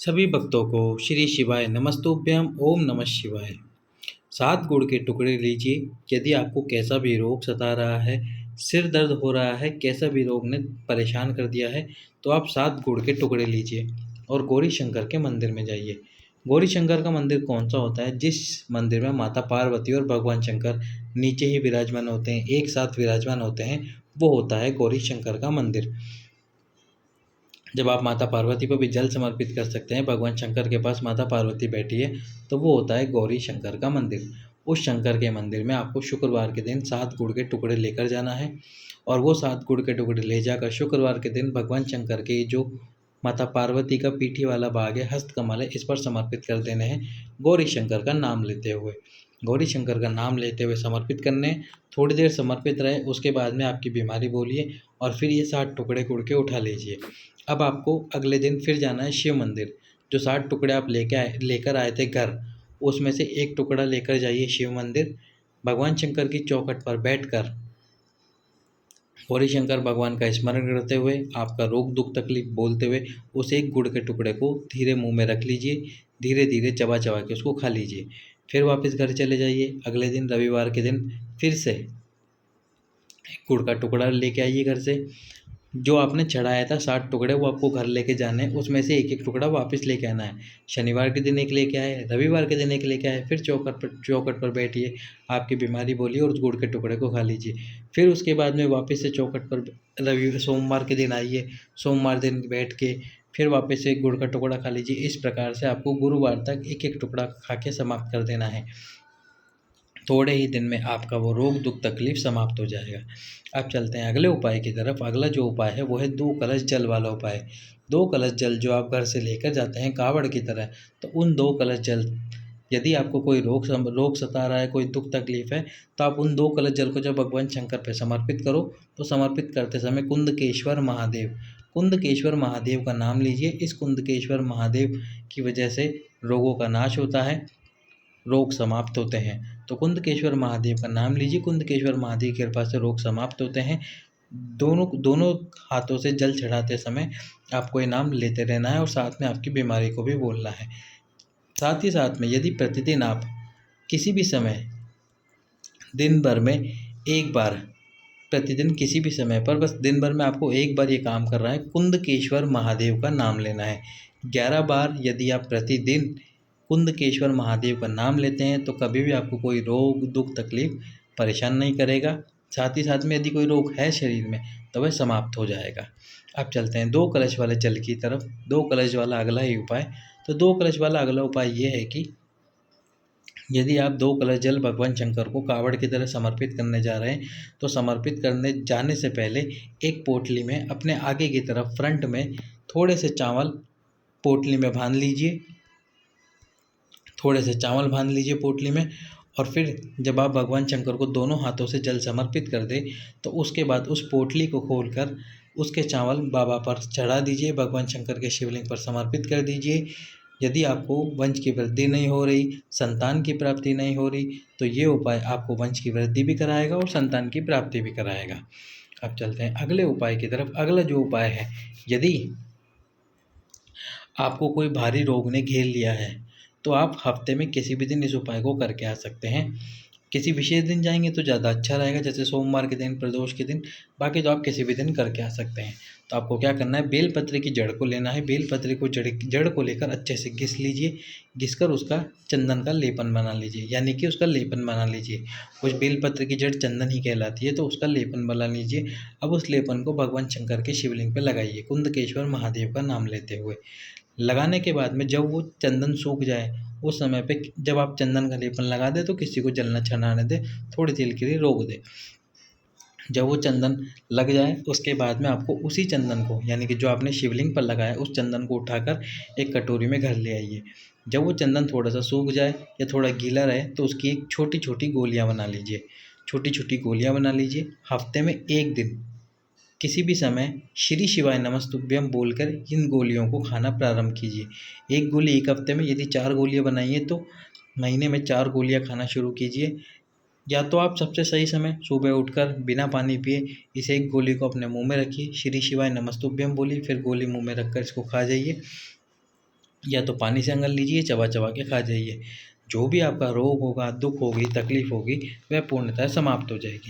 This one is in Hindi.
सभी भक्तों को श्री शिवाय नमस्तुभ्यं ओम नमः शिवाय। 7 गुड़ के टुकड़े लीजिए। यदि आपको कैसा भी रोग सता रहा है, सिर दर्द हो रहा है, कैसा भी रोग ने परेशान कर दिया है, तो आप 7 गुड़ के टुकड़े लीजिए और गौरी शंकर के मंदिर में जाइए। गौरी शंकर का मंदिर कौन सा होता है? जिस मंदिर में माता पार्वती और भगवान शंकर नीचे ही विराजमान होते हैं, एक साथ विराजमान होते हैं, वो होता है गौरी शंकर का मंदिर। जब आप माता पार्वती को भी जल समर्पित कर सकते हैं, भगवान शंकर के पास माता पार्वती बैठी है, तो वो होता है गौरी शंकर का मंदिर। उस शंकर के मंदिर में आपको शुक्रवार के दिन 7 गुड़ के टुकड़े लेकर जाना है और वो 7 गुड़ के टुकड़े ले जाकर शुक्रवार के दिन भगवान शंकर के जो माता पार्वती का पीठी वाला भाग है, हस्तकमल है, इस पर समर्पित कर देने हैं गौरी शंकर का नाम लेते हुए। गौरी शंकर का नाम लेते हुए समर्पित करने। थोड़ी देर समर्पित रहे, उसके बाद में आपकी बीमारी बोलिए और फिर ये 7 टुकड़े गुड़ के उठा लीजिए। अब आपको अगले दिन फिर जाना है शिव मंदिर। जो 7 टुकड़े आप लेकर आए थे घर, उसमें से एक टुकड़ा लेकर जाइए शिव मंदिर। भगवान शंकर की चौखट पर बैठकर गौरी शंकर भगवान का स्मरण करते हुए, आपका रोग दुख तकलीफ बोलते हुए उस एक गुड़ के टुकड़े को धीरे मुंह में रख लीजिए। धीरे धीरे चबा चबा के उसको खा लीजिए। फिर वापस घर चले जाइए। अगले दिन रविवार के दिन फिर से एक गुड़ का टुकड़ा लेके आइए घर से। जो आपने चढ़ाया था 7 टुकड़े, वो आपको घर लेके जाने हैं। उसमें से एक एक टुकड़ा वापस लेके आना है। शनिवार के दिन एक लेके आए, रविवार के दिन एक लेके आए, फिर चौखट पर बैठिए, आपकी बीमारी बोलिए और उस गुड़ के टुकड़े को खा लीजिए। फिर उसके बाद में वापस से चौखट पर सोमवार के दिन आइए। सोमवार दिन बैठ के फिर वापस से एक गुड़ का टुकड़ा खा लीजिए। इस प्रकार से आपको गुरुवार तक एक एक टुकड़ा खा के समाप्त कर देना है। थोड़े ही दिन में आपका वो रोग दुख तकलीफ समाप्त हो जाएगा। अब चलते हैं अगले उपाय की तरफ। अगला जो उपाय है वो है 2 कलश जल वाला उपाय। 2 कलश जल जो आप घर से लेकर जाते हैं कावड़ की तरह, तो उन 2 कलश जल, यदि आपको कोई रोग सता रहा है, कोई दुख तकलीफ है, तो आप उन 2 कलश जल को जब भगवान शंकर पे समर्पित करो, तो समर्पित करते समय कुंदकेश्वर महादेव का नाम लीजिए। इस कुंदकेश्वर महादेव की वजह से रोगों का नाश होता है, रोग समाप्त होते हैं। तो कुंदकेश्वर महादेव का नाम लीजिए। कुंदकेश्वर महादेव की कृपा से रोग समाप्त होते हैं। दोनों दोनों हाथों से जल चढ़ाते समय आपको ये नाम लेते रहना है और साथ में आपकी बीमारी को भी बोलना है। साथ ही साथ में यदि प्रतिदिन आप किसी भी समय, दिन भर में एक बार, प्रतिदिन किसी भी समय पर बस दिन भर में आपको एक बार ये काम कर रहा है, कुंदकेश्वर महादेव का नाम लेना है। 11 बार यदि आप प्रतिदिन कुंदकेश्वर महादेव का नाम लेते हैं, तो कभी भी आपको कोई रोग दुख तकलीफ परेशान नहीं करेगा। साथ ही साथ में यदि कोई रोग है शरीर में, तो वह समाप्त हो जाएगा। अब चलते हैं 2 कलश वाले जल की तरफ। 2 कलश वाला अगला ही उपाय। तो 2 कलश वाला अगला उपाय ये है कि यदि आप 2 कलश जल भगवान शंकर को कावड़ की तरह समर्पित करने जा रहे हैं, तो समर्पित करने जाने से पहले एक पोटली में अपने आगे की तरफ फ्रंट में थोड़े से चावल पोटली में बांध लीजिए। थोड़े से चावल बांध लीजिए पोटली में। और फिर जब आप भगवान शंकर को दोनों हाथों से जल समर्पित कर दें, तो उसके बाद उस पोटली को खोलकर उसके चावल बाबा पर चढ़ा दीजिए, भगवान शंकर के शिवलिंग पर समर्पित कर दीजिए। यदि आपको वंश की वृद्धि नहीं हो रही, संतान की प्राप्ति नहीं हो रही, तो ये उपाय आपको वंश की वृद्धि भी कराएगा और संतान की प्राप्ति भी कराएगा। अब चलते हैं अगले उपाय की तरफ। अगला जो उपाय है, यदि आपको कोई भारी रोग ने घेर लिया है, तो आप हफ्ते में किसी भी दिन इस उपाय को करके आ सकते हैं। किसी विशेष दिन जाएंगे तो ज़्यादा अच्छा रहेगा, जैसे सोमवार के दिन, प्रदोष के दिन। बाकी तो आप किसी भी दिन करके आ सकते हैं। तो आपको क्या करना है, बेलपत्र की जड़ को लेना है। बेलपत्र को जड़ को लेकर अच्छे से घिस लीजिए। घिसकर उसका चंदन का लेपन बना लीजिए, यानी कि उसका लेपन बना लीजिए। कुछ बेलपत्र की जड़ चंदन ही कहलाती है, तो उसका लेपन बना लीजिए। अब उस लेपन को भगवान शंकर के शिवलिंग पर लगाइए, कुंदकेश्वर महादेव का नाम लेते हुए। लगाने के बाद में जब वो चंदन सूख जाए, उस समय पे जब आप चंदन का लेपन लगा दें, तो किसी को जलना चढ़ाने दें, थोड़ी देर के लिए रोक दें। जब वो चंदन लग जाए, उसके बाद में आपको उसी चंदन को, यानी कि जो आपने शिवलिंग पर लगाया, उस चंदन को उठाकर एक कटोरी में घर ले आइए। जब वो चंदन थोड़ा सा सूख जाए या थोड़ा गीला रहे, तो उसकी एक छोटी छोटी गोलियां बना लीजिए। छोटी छोटी गोलियां बना लीजिए। हफ्ते में एक दिन किसी भी समय श्री शिवाय नमस्तुभ्यम बोलकर इन गोलियों को खाना प्रारंभ कीजिए। एक गोली एक हफ्ते में, यदि 4 गोलियां बनाई है, तो महीने में 4 गोलियां खाना शुरू कीजिए। या तो आप सबसे सही समय सुबह उठकर बिना पानी पिए इस एक गोली को अपने मुंह में रखिए, श्री शिवाय नमस्तुभ्यम बोलिए, फिर गोली मुंह में रखकर इसको खा जाइए। या तो पानी से अंगल लीजिए, चबा चबा के खा जाइए। जो भी आपका रोग होगा, दुख होगी, तकलीफ होगी, वह पूर्णतः समाप्त हो जाएगी।